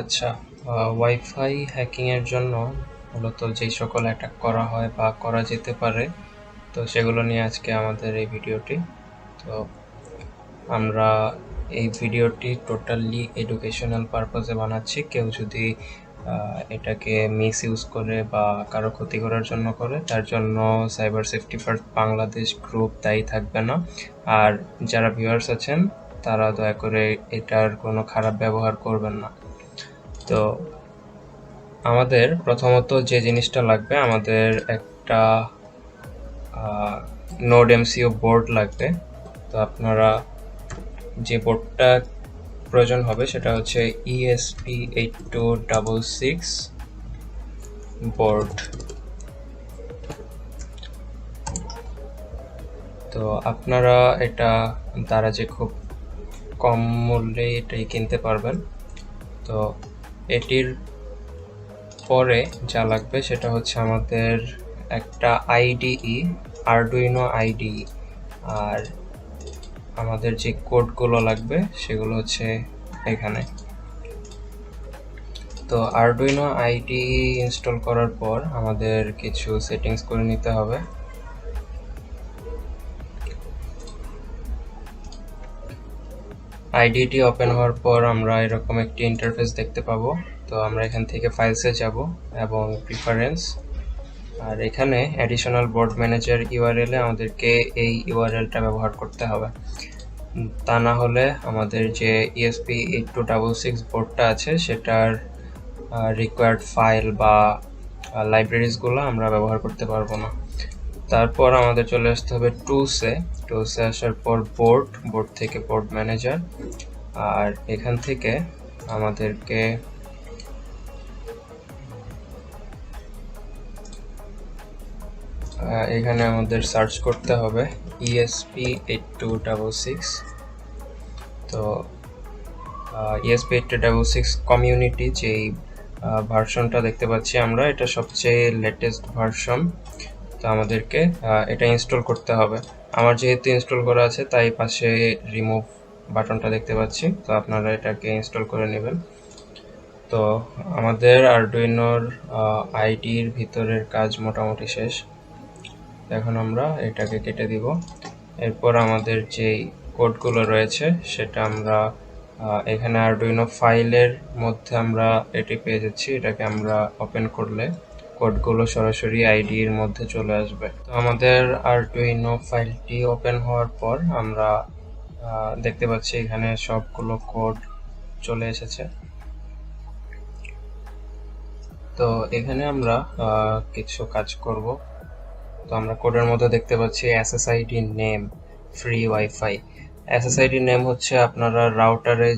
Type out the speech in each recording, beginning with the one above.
আচ্ছা, wifi hacking এর জন্য মূলত যেই সকল অ্যাটাক করা হয় বা করা যেতে পারে, তো সেগুলো নিয়ে আজকে আমাদের এই ভিডিওটি। তো আমরা এই ভিডিওটি টোটালি এডুকেশনাল পারপাসে বানাচ্ছি। কেউ যদি এটাকে মিস ইউজ করে বা কারো ক্ষতি করার জন্য করে, তার জন্য cyber safety first Bangladesh group দায়ী থাকবে না। আর যারা ভিউয়ার্স আছেন তারা দয়া করে এটার কোনো খারাপ ব্যবহার করবেন না। তো আমাদের প্রথমত যে জিনিসটা লাগবে, আমাদের একটা NodeMCU বোর্ড লাগবে। তো আপনারা যে বোর্ডটা প্রয়োজন হবে সেটা হচ্ছে ESP8266 বোর্ড। তো আপনারা এটা দারাজে খুব কম মূল্যে এটাই কিনতে পারবেন। তো এটির পরে যা লাগবে সেটা হচ্ছে আমাদের একটা আইডিই, আরডুইনো আইডিই। আর আমাদের যে কোডগুলো লাগবে সেগুলো হচ্ছে এখানে। তো আরডুইনো আইডি ইনস্টল করার পর আমাদের কিছু সেটিংস করে নিতে হবে। আইডিটি ওপেন হওয়ার পর আমরা এরকম একটি ইন্টারফেস দেখতে পাবো। তো আমরা এখান থেকে ফাইলসে যাব এবং প্রিফারেন্স, আর এখানে অ্যাডিশনাল বোর্ড ম্যানেজার ইউআরএল এ আমাদেরকে এই ইউআরএলটা ব্যবহার করতে হবে। তা না হলে আমাদের যে ESP8266 বোর্ডটা আছে সেটার রিকোয়ার্ড ফাইল বা লাইব্রেরিজগুলো আমরা ব্যবহার করতে পারবো না। তারপর আমাদের চলে আসতে হবে টুলসে আসার পর বোর্ড থেকে বোর্ড ম্যানেজার, আর এখান থেকে আমাদেরকে এখানে আমাদের সার্চ করতে হবে ESP8266। তো ESP8266 কমিউনিটি যেই ভার্সনটা দেখতে পাচ্ছি আমরা, এটা সবচেয়ে লেটেস্ট ভার্সন। তো আমাদেরকে এটা ইনস্টল করতে হবে। আমার যেহেতু ইনস্টল করা আছে তাই পাশে রিমুভ বাটনটা দেখতে পাচ্ছি। তো আপনারা এটাকে ইনস্টল করে নেবেন। তো আমাদের আরডুইনোর আইডির ভিতরের কাজ মোটামুটি শেষ। এখন আমরা এটাকে কেটে দিব। এরপর আমাদের যেই কোডগুলো রয়েছে সেটা আমরা এখানে আরডুইনো ফাইলের মধ্যে আমরা এটি পেয়ে যাচ্ছি। এটাকে আমরা ওপেন করলে কোডগুলো সরাসরি আইডির মধ্যে চলে আসবে। তো আমাদের আরডুইনো ফাইলটি ওপেন হওয়ার পর আমরা দেখতে পাচ্ছি এখানে সবগুলো কোড চলে এসেছে। তো এখানে আমরা কিছু কাজ করব। তো আমরা কোডের মধ্যে দেখতে পাচ্ছি SSID name free wifi. SSID name হচ্ছে আপনারা রাউটারে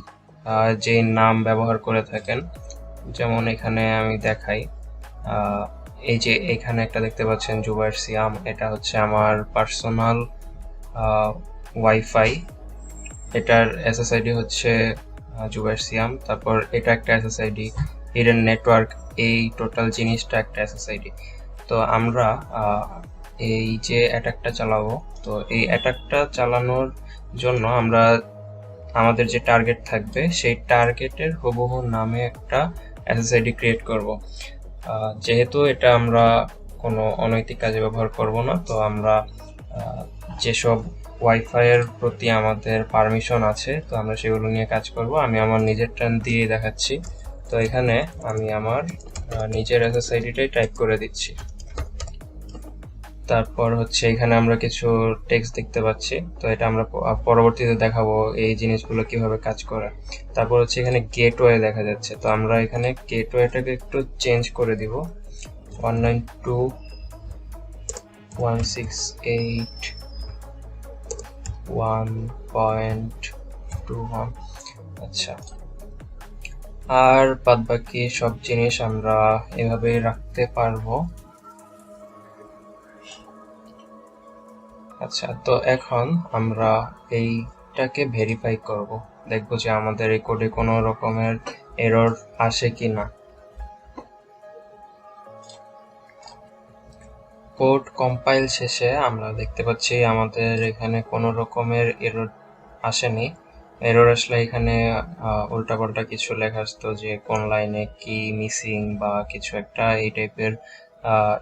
যে নাম ব্যবহার করে থাকেন। যেমন এখানে আমি দেখাই, এই যে এখানে একটা দেখতে পাচ্ছেন জুবাইর সিয়াম, এটা হচ্ছে আমার পার্সোনাল ওয়াইফাই। এটার এসএসআইডি হচ্ছে জুবাইর সিয়াম। তারপর এটা একটা এসএসআইডি, হিডেন নেটওয়ার্ক, এই টোটাল জিনিসটা একটা এসএসআইডি। তো আমরা এই যে অ্যাটাকটা চালাবো, তো এই অ্যাটাকটা চালানোর জন্য আমরা আমাদের যে টার্গেট থাকবে সেই টার্গেটের হুবহু নামে একটা এসএসআইডি ক্রিয়েট করব। যেহেতু এটা আমরা কোনো অনৈতিক কাজে ব্যবহার করব না, তো আমরা যেসব ওয়াইফাই এর প্রতি আমাদের পারমিশন আছে তো আমরা সেগুলো নিয়ে কাজ করব। আমি আমার নিজের টার্ন দিয়ে দেখাচ্ছি। তো এখানে আমি আমার নিজের এসএসআইডিটাই টাইপ করে দিচ্ছি। তারপর হচ্ছে এখানে আমরা কিছু টেক্সট দেখতে পাচ্ছি। তো এটা আমরা পরবর্তীতে দেখাবো এই জিনিসগুলো কিভাবে কাজ করে। তারপর হচ্ছে এখানে গেটওয়ে দেখা যাচ্ছে। তো আমরা এখানে গেটওয়েটাকে একটু চেঞ্জ করে দিব, 192.168.1.21। আচ্ছা, আর বাদ বাকি সব জিনিস আমরা এভাবেই রাখতে পারবো। আচ্ছা, তো এখন আমরা এইটাকে ভেরিফাই করব, দেখব যে আমাদের এই কোডে কোনো রকমের এরর আসে কিনা। কোড কম্পাইল শেষে আমরা দেখতে পাচ্ছি আমাদের এখানে কোনো রকমের এরর আসেনি। এরর আসলে এখানে উল্টাপাল্টা কিছু লেখা আসতো যে কোন লাইনে কি মিসিং বা কিছু একটা এই টাইপের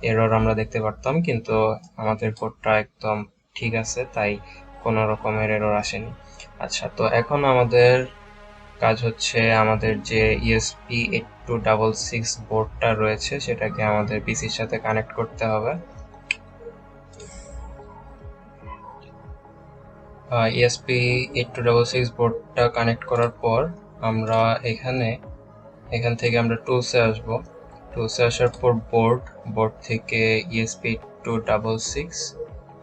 এরর আমরা দেখতে পারতাম, কিন্তু আমাদের কোডটা একদম ঠিক আছে, তাই কোনো রকমের এরর আসেনি। আচ্ছা, তো এখন আমাদের কাজ হচ্ছে আমাদের যে ESP8266 বোর্ডটা রয়েছে সেটাকে আমাদের পিসির সাথে কানেক্ট করতে হবে। ESP8266 বোর্ডটা কানেক্ট করার পর আমরা এখান থেকে আমরা টুলসে আসবো। টুলসে আসার পর বোর্ড থেকে ESP8266,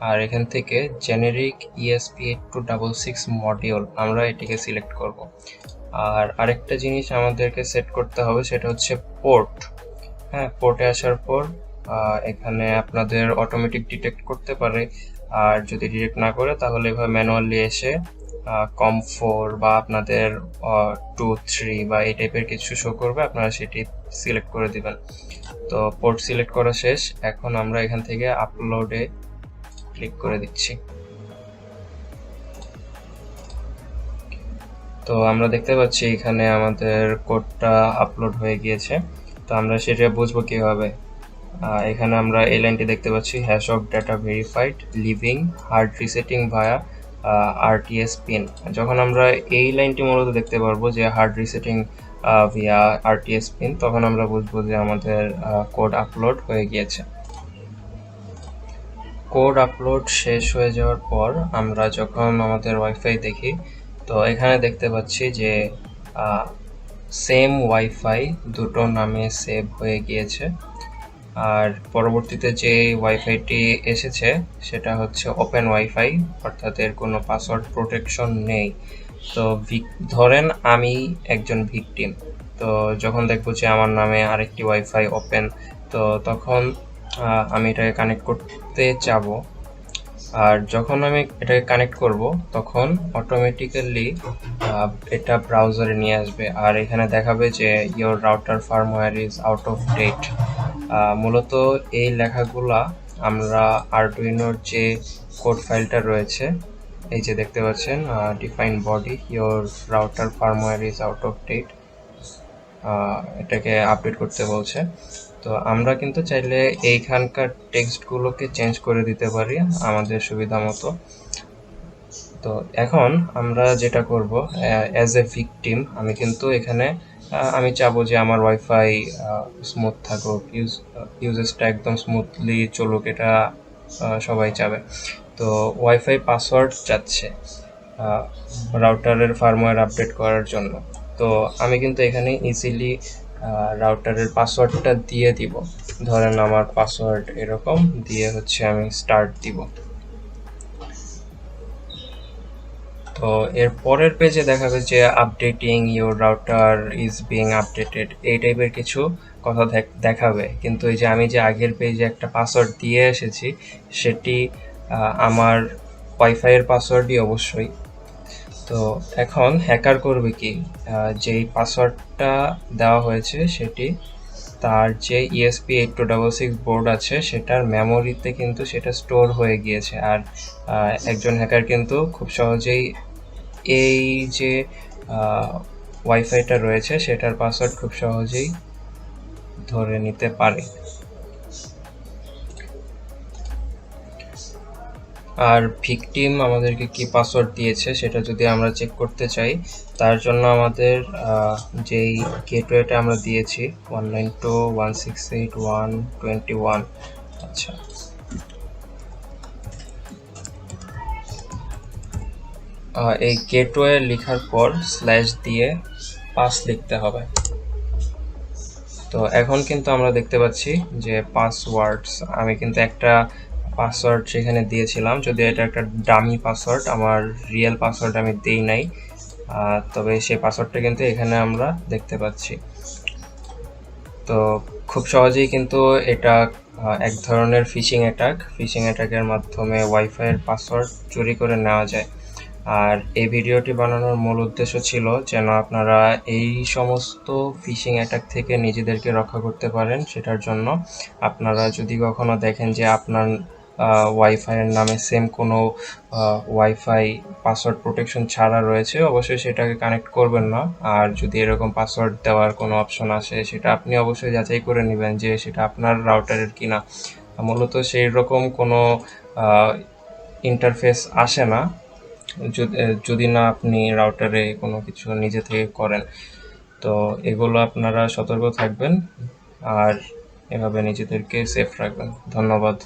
আর এখান থেকে জেনেরিক ESP8266 মডিউল আমরা এটিকে সিলেক্ট করব। আর আরেকটা জিনিস আমাদেরকে সেট করতে হবে, সেটা হচ্ছে পোর্ট। হ্যাঁ, পোর্টে আসার পর এখানে আপনাদের অটোমেটিক ডিটেক্ট করতে পারে, আর যদি ডিটেক্ট না করে তাহলে এভাবে ম্যানুয়ালি এসে কম4 বা আপনাদের 2 3 বা এই টাইপের কিছু শো করবে, আপনারা সেটি সিলেক্ট করে দিবেন। তো পোর্ট সিলেক্ট করা শেষ, এখন আমরা এখান থেকে আপলোডে ক্লিক করে দিচ্ছি। তো আমরা দেখতে পাচ্ছি এখানে আমাদের কোডটা আপলোড হয়ে গিয়েছে। তো আমরা সেটা বুঝবো কিভাবে। এখানে আমরা এই লাইনটি দেখতে পাচ্ছি, hash of data verified leaving hard resetting via RTS pin. যখন আমরা এই লাইনটি মূলত দেখতে পারবো যে hard resetting via RTS pin, তখন আমরা বুঝবো যে আমাদের কোড আপলোড হয়ে গিয়েছে। কোড আপলোড শেষ হয়ে যাওয়ার পর আমরা যখন আমাদের ওয়াইফাই দেখি, তো এখানে দেখতে পাচ্ছি যে সেম ওয়াইফাই দুটো নামে সেভ হয়ে গিয়েছে। আর পরবর্তীতে যে ওয়াইফাইটি এসেছে সেটা হচ্ছে ওপেন ওয়াইফাই, অর্থাৎ এর কোনো পাসওয়ার্ড প্রোটেকশন নেই। তো ধরেন আমি একজন ভিকটিম, তো যখন দেখবো যে আমার নামে আরেকটি ওয়াইফাই ওপেন, তো তখন আমি এটাকে কানেক্ট করতে চাবো। আর যখন আমি এটাকে কানেক্ট করব তখন অটোমেটিক্যালি এটা ব্রাউজারে নিয়ে আসবে, আর এখানে দেখাবে যে your router firmware is out of date. মূলত এই লেখাগুলা আমরা আরডুইনোর যে কোড ফাইলটা রয়েছে, এই যে দেখতে পাচ্ছেন define body your router firmware is out of date, এটাকে আপডেট করতে বলছে। তো আমরা কিন্তু চাইলে এইখানকার টেক্সটগুলোকে চেঞ্জ করে দিতে পারি আমাদের সুবিধা মতো। তো এখন আমরা যেটা করব, অ্যাজ এ ভিকটিম আমি কিন্তু এখানে আমি চাবো যে আমার ওয়াইফাই স্মুথ থাকুক, ইউজেসটা একদম স্মুথলি চলুক, এটা সবাই চাবে। তো ওয়াইফাই পাসওয়ার্ড চাচ্ছে রাউটারের ফার্মওয়্যার আপডেট করার জন্য। তো আমি কিন্তু এখানে ইজিলি রাউটারের পাসওয়ার্ডটা দিয়ে দিব। ধরেন আমার পাসওয়ার্ড এরকম দিয়ে হচ্ছে আমি স্টার্ট দিব। তো এর পরের পেজে দেখাবে যে updating your router is being updated, এই টাইপের কিছু কথা দেখাবে। কিন্তু এই যে আমি যে আগের পেজে একটা পাসওয়ার্ড দিয়ে এসেছি সেটি আমার ওয়াইফাইয়ের পাসওয়ার্ডই অবশ্যই। তো এখন হ্যাকার করবে কি, যেই পাসওয়ার্ডটা দেওয়া হয়েছে সেটি তার যে ESP8266 বোর্ড আছে সেটার মেমোরিতে কিন্তু সেটা স্টোর হয়ে গিয়েছে। আর একজন হ্যাকার কিন্তু খুব সহজেই এই যে ওয়াইফাইটা রয়েছে সেটার পাসওয়ার্ড খুব সহজেই ধরে নিতে পারে। আর ভিকটিম আমাদেরকে কি পাসওয়ার্ড দিয়েছে সেটা যদি আমরা চেক করতে চাই, তার জন্য আমাদের যেই গেটওয়েটা আমরা দিয়েছি 192.168.121, আচ্ছা এই গেটওয়ে লেখার পর স্ল্যাশ দিয়ে পাস লিখতে হবে। তো এখন কিন্তু আমরা দেখতে পাচ্ছি যে পাসওয়ার্ডস, আমি কিন্তু একটা পাসওয়ার্ড সেখানে দিয়েছিলাম, যদি এটা একটা ডামি পাসওয়ার্ড, আমার রিয়েল পাসওয়ার্ড আমি দেই নাই, তবে সেই পাসওয়ার্ডটা কিন্তু এখানে আমরা দেখতে পাচ্ছি। তো খুব সহজেই কিন্তু এটা এক ধরনের ফিশিং অ্যাটাকের মাধ্যমে ওয়াইফাইয়ের পাসওয়ার্ড চুরি করে নেওয়া যায়। আর এই ভিডিওটি বানানোর মূল উদ্দেশ্য ছিল যেন আপনারা এই সমস্ত ফিশিং অ্যাটাক থেকে নিজেদেরকে রক্ষা করতে পারেন। সেটার জন্য আপনারা যদি কখনো দেখেন যে আপনার ওয়াইফাই এর নামে সেম কোনো ওয়াইফাই পাসওয়ার্ড প্রোটেকশন ছাড়া রয়েছে, অবশ্যই সেটাকে কানেক্ট করবেন না। আর যদি এরকম পাসওয়ার্ড দেওয়ার কোনো অপশন আসে, সেটা আপনি অবশ্যই যাচাই করে নেবেন যে সেটা আপনার রাউটারের কিনা। মূলত সেই রকম কোনো ইন্টারফেস আসে না যদি না আপনি রাউটারে কোনো কিছু নিজে থেকে করেন। তো এগুলো আপনারা সতর্ক থাকবেন আর এভাবে নিজেদেরকে সেফ রাখবেন। ধন্যবাদ।